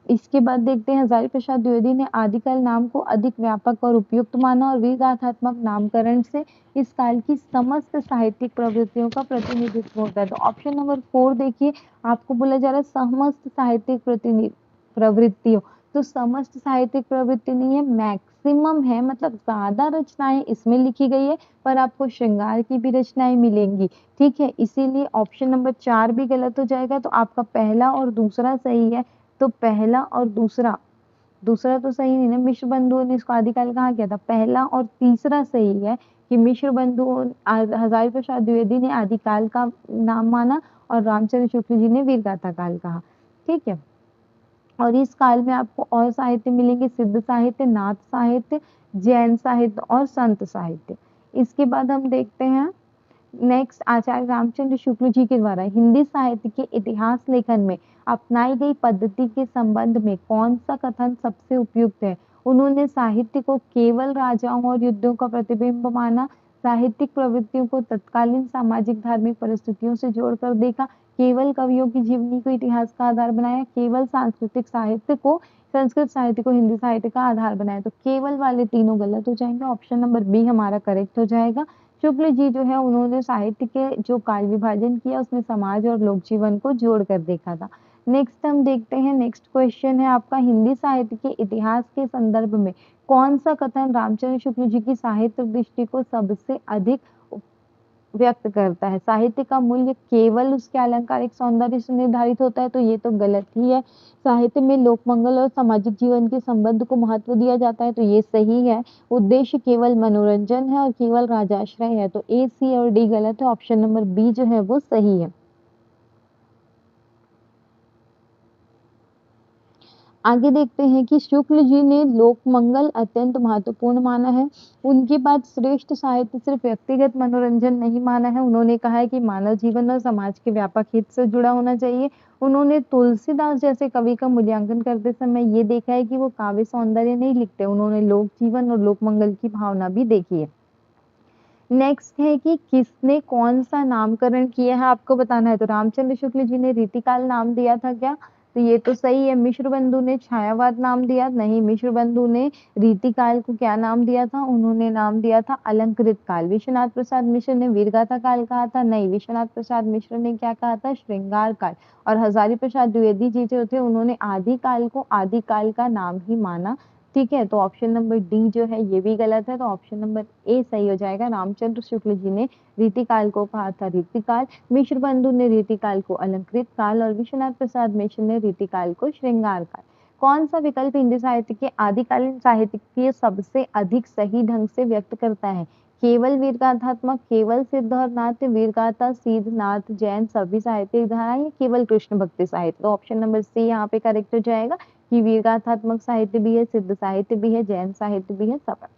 इसके बाद देखते हैं, हजारी प्रसाद द्विवेदी ने आदिकाल नाम को अधिक व्यापक और उपयुक्त माना, और वीरगाथात्मक नामकरण से इस काल की समस्त साहित्यिक प्रवृत्तियों का प्रतिनिधित्व होता है। तो ऑप्शन नंबर 4 देखिए, आपको बोला जा रहा है समस्त साहित्यिक प्रवृत्तियों, तो समस्त साहित्यिक प्रवृत्ति नहीं है, मैक्सिमम है, मतलब ज्यादा रचनाएं इसमें लिखी गई है, पर आपको श्रृंगार की भी रचनाएं मिलेंगी। ठीक है, इसीलिए ऑप्शन नंबर 4 भी गलत हो जाएगा, तो आपका पहला और दूसरा सही है। तो पहला और दूसरा, दूसरा तो सही नहीं ना, मिश्र बंधुओं ने इसको आदिकाल कहा गया था, पहला और तीसरा सही है कि मिश्र बंधुओं, हजारी प्रसाद द्विवेदी ने आदिकाल का नाम माना और रामचंद्र शुक्ल जी ने वीरगाथा काल कहा। ठीक है, और इस काल में आपको और साहित्य मिलेंगे, सिद्ध साहित्य, नाथ साहित्य, जैन साहित्य और संत साहित्य। इसके बाद हम देखते हैं नेक्स्ट, आचार्य रामचंद्र शुक्ल जी के द्वारा हिंदी साहित्य के इतिहास लेखन में अपनाई गई पद्धति के संबंध में कौन सा कथन सबसे उपयुक्त है? उन्होंने साहित्य को केवल राजाओं और युद्धों का प्रतिबिंब माना, साहित्यिक प्रवृत्तियों को तत्कालीन सामाजिक धार्मिक परिस्थितियों से जोड़कर देखा, केवल कवियों की जीवनी को इतिहास का आधार बनाया, केवल सांस्कृतिक साहित्य को, संस्कृत साहित्य को हिंदी साहित्य का आधार बनाया। तो केवल वाले तीनों गलत हो जाएंगे, ऑप्शन नंबर बी हमारा करेक्ट हो जाएगा। शुक्ल जी जो है उन्होंने साहित्य के जो काल विभाजन किया उसमें समाज और लोक जीवन को जोड़कर देखा था। नेक्स्ट हम देखते हैं, नेक्स्ट क्वेश्चन है आपका, हिंदी साहित्य के इतिहास के संदर्भ में कौन सा कथन रामचंद्र शुक्ल जी की साहित्य दृष्टि को सबसे अधिक व्यक्त करता है। साहित्य का मूल्य केवल उसके आलंकारिक सौंदर्य से निर्धारित होता है, तो ये तो गलत ही है। साहित्य में लोकमंगल और सामाजिक जीवन के संबंध को महत्व दिया जाता है, तो ये सही है। उद्देश्य केवल मनोरंजन है और केवल राजाश्रय है, तो ए, सी और डी गलत है। ऑप्शन नंबर बी जो है वो सही है। आगे देखते हैं कि शुक्ल जी ने लोकमंगल अत्यंत महत्वपूर्ण माना है। उनके बाद श्रेष्ठ साहित्य सिर्फ व्यक्तिगत मनोरंजन नहीं माना है, उन्होंने कहा है कि मानव जीवन और समाज के व्यापक हित से जुड़ा होना चाहिए। उन्होंने तुलसीदास जैसे कवि का मूल्यांकन करते समय ये देखा है कि वो काव्य सौंदर्य नहीं लिखते, उन्होंने लोक जीवन और लोकमंगल की भावना भी देखी है। नेक्स्ट है कि किसने कौन सा नामकरण किया है, आपको बताना है। तो रामचंद्र शुक्ल जी ने रीतिकाल नाम दिया था क्या? तो ये तो सही है। मिश्र बंधु ने छायावाद नाम दिया? नहीं, मिश्र बंधु ने रीतिकाल को क्या नाम दिया था? उन्होंने नाम दिया था अलंकृत काल। विश्वनाथ प्रसाद मिश्र ने वीरगाथा काल कहा था? नहीं, विश्वनाथ प्रसाद मिश्र ने क्या कहा था? श्रृंगार काल। और हजारी प्रसाद द्विवेदी जी जो थे उन्होंने आदिकाल को आदिकाल का नाम ही माना। ठीक है, तो ऑप्शन नंबर डी जो है ये भी गलत है, तो ऑप्शन नंबर ए सही हो जाएगा। रामचंद्र शुक्ल जी ने रीतिकाल को कहा था रीतिकाल, मिश्र बंधु ने रीतिकाल को अलंकृत काल और विश्वनाथ प्रसाद मिश्र ने रीतिकाल को श्रृंगार काल। कौन सा विकल्प हिंदी साहित्य के आदिकालीन साहित्य के सबसे अधिक सही ढंग से व्यक्त करता है? केवल वीरगाथात्मक, केवल सिद्ध और नाट्य, वीरगाथा, सीध, नाथ, जैन, सभी साहित्यिक धाराएं या केवल कृष्ण भक्ति साहित्य? तो ऑप्शन नंबर सी यहाँ पे करेक्ट हो जाएगा कि वीरगाथात्मक साहित्य भी है, सिद्ध साहित्य भी है, जैन साहित्य भी है, सब है।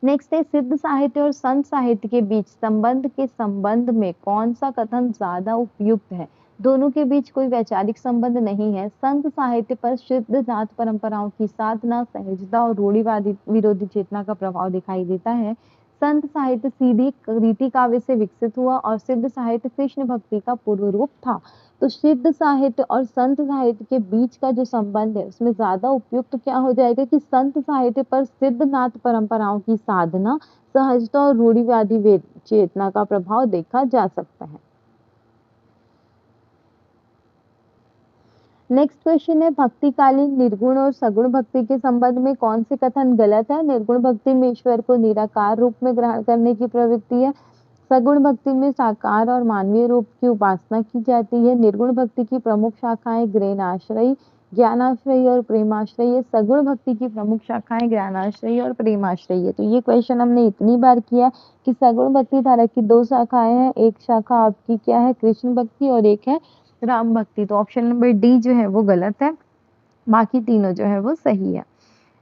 नेक्स्ट है सिद्ध साहित्य और संत साहित्य के बीच संबंध के संबंध में कौन सा कथन ज्यादा उपयुक्त है? दोनों के बीच कोई वैचारिक संबंध नहीं है। संत साहित्य पर सिद्ध नाथ परंपराओं की साधना, सहजता और रूढ़िवादी विरोधी चेतना का प्रभाव दिखाई देता है। संत साहित्य सीधी रीति काव्य से विकसित हुआ और सिद्ध साहित्य कृष्ण भक्ति का पूर्व रूप था। तो सिद्ध साहित्य और संत साहित्य के बीच का जो संबंध है उसमें ज्यादा उपयुक्त क्या हो जाएगा कि संत साहित्य पर सिद्ध नाथ परंपराओं की साधना, सहजता और रूढ़िवादी चेतना का प्रभाव देखा जा सकता है। नेक्स्ट क्वेश्चन है भक्तिकालीन निर्गुण और सगुण भक्ति के संबंध में कौन से कथन गलत है? निर्गुण भक्ति में ईश्वर को निराकार रूप में ग्रहण करने की प्रवृत्ति है। सगुण भक्ति में साकार और मानवीय रूप की उपासना की जाती है। निर्गुण भक्ति की प्रमुख शाखाएं ज्ञानाश्रयी, ज्ञानाश्रयी और प्रेमाश्रयी। सगुण भक्ति की प्रमुख शाखाएं ज्ञानाश्रयी और प्रेमाश्रयी। तो ये क्वेश्चन हमने इतनी बार किया कि सगुण भक्ति धारा की दो शाखाएं हैं, एक शाखा आपकी क्या है? कृष्ण भक्ति और एक है राम भक्ति। तो ऑप्शन नंबर डी जो है वो गलत है, बाकी तीनों जो है वो सही है।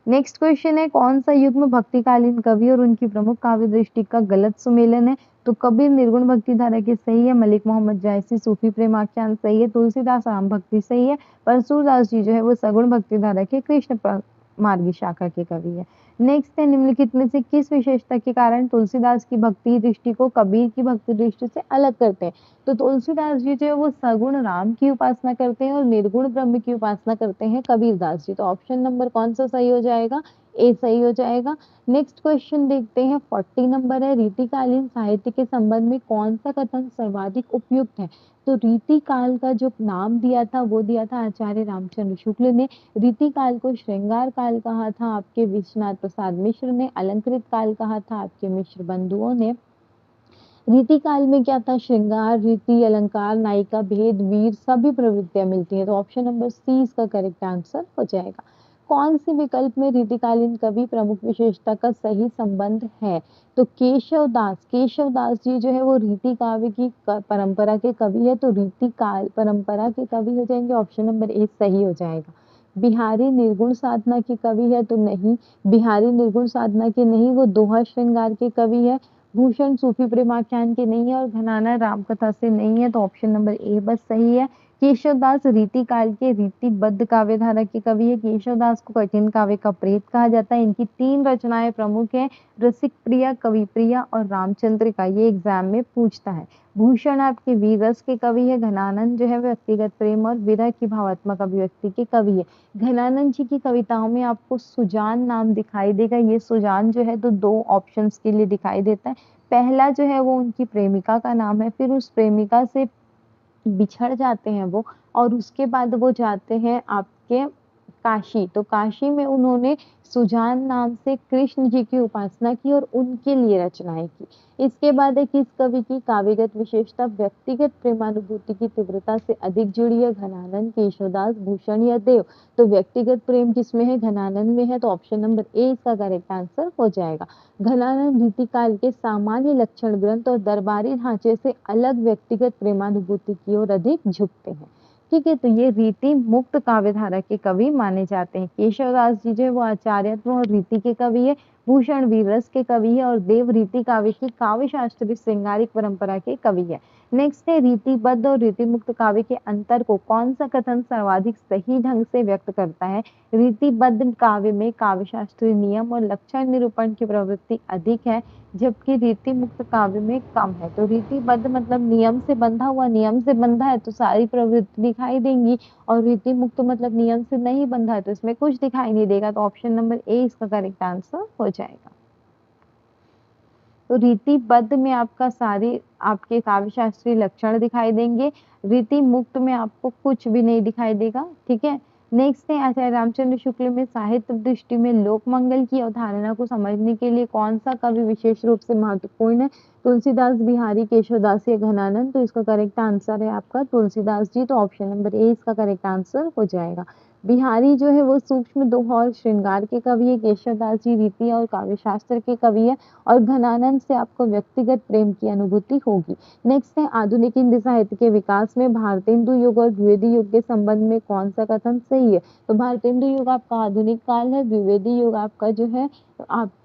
नेक्स्ट क्वेश्चन है कौन सा युग्म भक्तिकालीन कवि और उनकी प्रमुख काव्य दृष्टि का गलत सुमेलन है? तो कबीर निर्गुण भक्ति धारा के सही है, मलिक मोहम्मद जायसी सूफी प्रेमाख्यान सही है, तुलसीदास राम भक्ति सही है, पर सूरदास जी जो है वो सगुण भक्ति धारा के कृष्ण मार्गी शाखा के कवि है। नेक्स्ट है निम्नलिखित में से किस विशेषता के कारण तुलसीदास की भक्ति दृष्टि को कबीर की भक्ति दृष्टि से अलग करते हैं? तो तुलसीदास जी जो है वो सगुण राम की उपासना करते हैं और निर्गुण ब्रह्म की उपासना करते हैं कबीरदास जी। तो ऑप्शन नंबर कौन सा सही हो जाएगा? ए सही हो जाएगा। नेक्स्ट क्वेश्चन देखते हैं 40 नंबर है रीतिकालीन साहित्य के संबंध में कौन सा कथन सर्वाधिक उपयुक्त है? तो रीतिकाल का जो नाम दिया था वो दिया था आचार्य रामचंद्र शुक्ल ने। रीतिकाल को श्रृंगार काल कहा था आपके विश्वनाथ प्रसाद मिश्र ने। अलंकृत काल कहा था आपके मिश्र बंधुओं ने। रीतिकाल में क्या था? श्रृंगार, रीति, अलंकार, नायिका, भेद, वीर सभी प्रवृत्तियां मिलती हैं। तो ऑप्शन नंबर सी इसका करेक्ट आंसर हो जाएगा। कौन सी विकल्प में रीतिकालीन कवि प्रमुख विशेषता का सही संबंध है? तो केशव दास जी जो है वो रीति काव्य की परंपरा के कवि है, तो रीति काल परंपरा के कवि हो जाएंगे। ऑप्शन नंबर ए सही हो जाएगा। बिहारी निर्गुण साधना के कवि है? तो नहीं, बिहारी निर्गुण साधना के नहीं, वो दोहा श्रृंगार के कवि है। भूषण सूफी प्रेमाख्यान के नहीं है और घनाना रामकथा से नहीं है, तो ऑप्शन नंबर ए बस सही है। केशवदास रीति काल के रीतिबद्ध काव्य धारा के कवि है। केशवदास को कठिन काव्य का प्रेत कहा जाता है। इनकी 3 रचनाएं प्रमुख हैं, रसिक प्रिया, कवि प्रिया और रामचंद्रिका। ये एग्जाम में पूछता है। भूषण आपके वीर रस के कवि है। घनानंद जो है व्यक्तिगत प्रेम और विरह की भावात्मक अभिव्यक्ति के कवि है। घनानंद जी की कविताओं में आपको सुजान नाम दिखाई देगा। ये सुजान जो है तो 2 ऑप्शंस के लिए दिखाई देता है। पहला जो है वो उनकी प्रेमिका का नाम है, फिर उस प्रेमिका से बिछड़ जाते हैं वो और उसके बाद वो जाते हैं आपके काशी, तो काशी में उन्होंने सुजान नाम से कृष्ण जी की उपासना की और उनके लिए रचनाएं की। इसके बाद है किस कवि की काव्यगत विशेषता व्यक्तिगत प्रेमानुभूति की तीव्रता से अधिक जुड़ी है? घनानंद, केशवदास, भूषण या देव? तो व्यक्तिगत प्रेम किसमें है? घनानंद में है, तो ऑप्शन नंबर ए इसका करेक्ट आंसर हो जाएगा। घनानंद रीतिकाल के सामान्य लक्षण ग्रंथ और दरबारी ढांचे से अलग व्यक्तिगत प्रेमानुभूति की ओर अधिक झुकते हैं। ठीक है, तो ये रीति मुक्त काव्यधारा के कवि माने जाते हैं। केशवदास जी जो है वो आचार्यत्व और रीति के कवि है। भूषण वीर रस के कवि है और देव रीति काव्य की काव्य शास्त्रीय श्रृंगारिक परंपरा के कवि है। नेक्स्ट है रीतिबद्ध और रीतिमुक्त काव्य के अंतर को कौन सा कथन सर्वाधिक सही ढंग से व्यक्त करता है? रीतिबद्ध काव्य में काव्य शास्त्रीय नियम और लक्षण निरूपण की प्रवृत्ति अधिक है, जबकि रीति मुक्त काव्य में कम है। तो रीतिबद्ध मतलब नियम से बंधा हुआ, नियम से बंधा है तो सारी प्रवृत्ति दिखाई देंगी, और रीति मुक्त मतलब नियम से नहीं बंधा है तो इसमें कुछ दिखाई नहीं देगा। तो ऑप्शन नंबर ए इसका करेक्ट आंसर हो जाएगा। तो रीतिबद्ध में आपका सारे आपके काव्य शास्त्रीय लक्षण दिखाई देंगे, रीति मुक्त में आपको कुछ भी नहीं दिखाई देगा। ठीक है, नेक्स्ट है आचार्य रामचंद्र शुक्ल में साहित्य दृष्टि में लोकमंगल की अवधारणा को समझने के लिए कौन सा कवि विशेष रूप से महत्वपूर्ण है? तुलसीदास, बिहारी, केशवदास या घनानंद? तो इसका करेक्ट आंसर है आपका तुलसीदास जी, तो ऑप्शन नंबर ए इसका करेक्ट आंसर हो जाएगा। बिहारी जो है वो सूक्ष्म दोहा और श्रृंगार के कवि है, केशवदास जी रीति और काव्य शास्त्र के कवि है, और घनानंद से आपको व्यक्तिगत प्रेम की अनुभूति होगी। नेक्स्ट है आधुनिक हिंदी साहित्य के विकास में भारतेंदु युग और द्विवेदी युग के संबंध में कौन सा कथन सही है? तो भारतेंदु युग आपका आधुनिक काल है, द्विवेदी युग आपका जो है आपका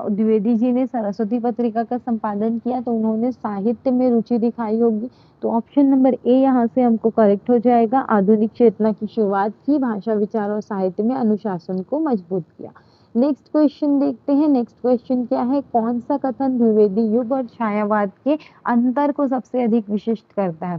द्विवेदी जी ने सरस्वती पत्रिका का संपादन किया तो उन्होंने साहित्य में रुचि दिखाई होगी। तो ऑप्शन नंबर ए यहाँ से हमको करेक्ट हो जाएगा। आधुनिक चेतना की शुरुआत की, भाषा विचार और साहित्य में अनुशासन को मजबूत किया। नेक्स्ट क्वेश्चन देखते हैं। नेक्स्ट क्वेश्चन क्या है? कौन सा कथन द्विवेदी युग और छायावाद के अंतर को सबसे अधिक विशिष्ट करता है?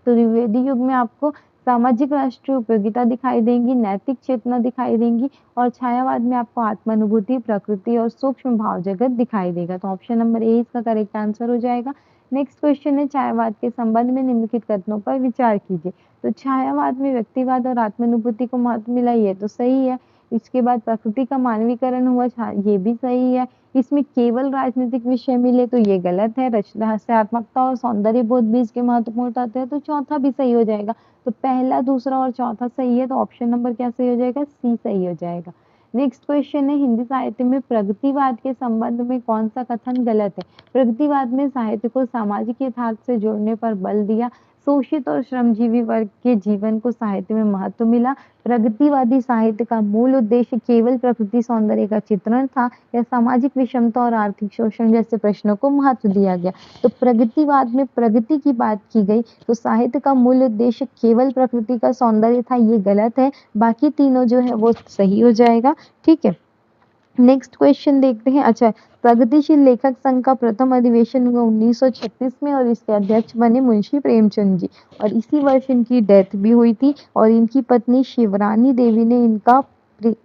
तो द्विवेदी युग में आपको सामाजिक राष्ट्रीय उपयोगिता दिखाई देंगी, नैतिक चेतना दिखाई देंगी, और छायावाद में आपको आत्मानुभूति, प्रकृति और सूक्ष्म भाव जगत दिखाई देगा। तो ऑप्शन नंबर ए इसका करेक्ट आंसर हो जाएगा। नेक्स्ट क्वेश्चन है छायावाद के संबंध में निम्नलिखित कथनों पर विचार कीजिए। तो छायावाद में व्यक्तिवाद और आत्मानुभूति को महत्व मिला, ये तो सही है। इसके बाद प्रकृति का मानवीकरण हुआ, ये भी सही है। इसमें केवल राजनीतिक विषय मिले तो ये गलत है। रहस्यात्मकता और सौंदर्य बोध भी इसके महत्वपूर्ण तत्व है, तो चौथा भी सही हो जाएगा। तो पहला, दूसरा और चौथा सही है, तो ऑप्शन नंबर क्या सही हो जाएगा? सी सही हो जाएगा। नेक्स्ट क्वेश्चन है हिंदी साहित्य में प्रगतिवाद के संबंध में कौन सा कथन गलत है? प्रगतिवाद में साहित्य को सामाजिक यथार्थ से जोड़ने पर बल दिया, शोषित और श्रमजीवी वर्ग के जीवन को साहित्य में महत्व मिला, प्रगतिवादी साहित्य का मूल उद्देश्य केवल प्रकृति सौंदर्य का चित्रण था, या सामाजिक विषमता और आर्थिक शोषण जैसे प्रश्नों को महत्व दिया गया? तो प्रगतिवाद में प्रगति की बात की गई, तो साहित्य का मूल उद्देश्य केवल प्रकृति का सौंदर्य था, ये गलत है। बाकी तीनों जो है वो सही हो जाएगा। ठीक है, नेक्स्ट क्वेश्चन देखते हैं। अच्छा, प्रगतिशील लेखक संघ का प्रथम अधिवेशन हुआ 1936 में और इसके अध्यक्ष बने मुंशी प्रेमचंद जी, और इसी वर्ष इनकी डेथ भी हुई थी, और इनकी पत्नी शिवरानी देवी ने इनका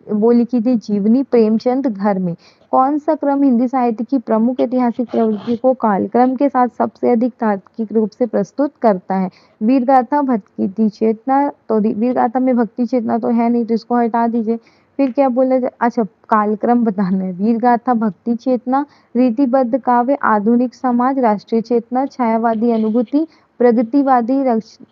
वो लिखी थी जीवनी प्रेमचंद घर में। कौन सा क्रम हिंदी साहित्य की प्रमुख ऐतिहासिक प्रवृत्ति को कालक्रम के साथ सबसे अधिक तार्किक रूप से प्रस्तुत करता है? वीरगाथा, भक्ति चेतना? तो वीरगाथा में भक्ति चेतना तो है नहीं, तो इसको हटा दीजिए। फिर क्या बोला जाए? अच्छा, कालक्रम बताना है। वीरगाथा, भक्ति चेतना, रीतिबद्ध काव्य, आधुनिक समाज, राष्ट्रीय चेतना, छायावादी अनुभूति, प्रगतिवादी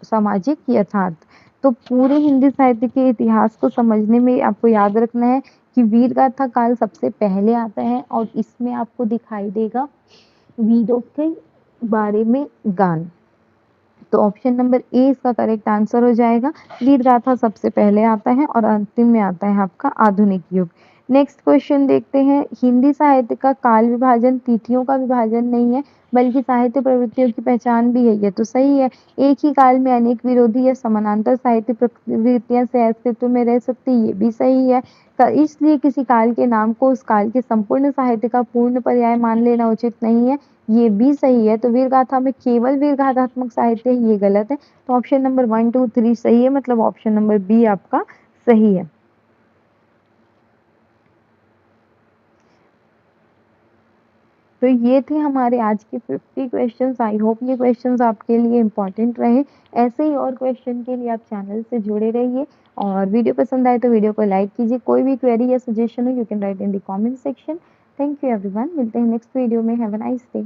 सामाजिक यथार्थ। तो पूरे हिंदी साहित्य के इतिहास को समझने में आपको याद रखना है कि वीरगाथा काल सबसे पहले आता है, और इसमें आपको दिखाई देगा वीरों के बारे में गान। तो ऑप्शन नंबर ए इसका करेक्ट आंसर हो जाएगा। वीरगाथा सबसे पहले आता है और अंतिम में आता है आपका आधुनिक युग। नेक्स्ट क्वेश्चन देखते हैं। हिंदी साहित्य का काल विभाजन तिथियों का विभाजन नहीं है, बल्कि साहित्य प्रवृत्तियों की पहचान भी है, ये तो सही है। एक ही काल में अनेक विरोधी या समानांतर साहित्य प्रवृत्तियां से अस्तित्व में रह सकती, ये भी सही है। इसलिए किसी काल के नाम को उस काल के संपूर्ण साहित्य का पूर्ण पर्याय मान लेना उचित नहीं है, ये भी सही है। तो वीरगाथा में केवल वीरगाथात्मक साहित्य है, ये गलत है। तो ऑप्शन नंबर 1, 2, 3 सही है, मतलब ऑप्शन नंबर बी आपका सही है। तो ये थे हमारे आज के 50 क्वेश्चंस। आई होप ये क्वेश्चंस आपके लिए इम्पोर्टेंट रहे। ऐसे ही और क्वेश्चन के लिए आप चैनल से जुड़े रहिए और वीडियो पसंद आए तो वीडियो को लाइक कीजिए। कोई भी क्वेरी या सजेशन हो you can write in the comment section. Thank you everyone. मिलते हैं नेक्स्ट वीडियो में। Have a nice day.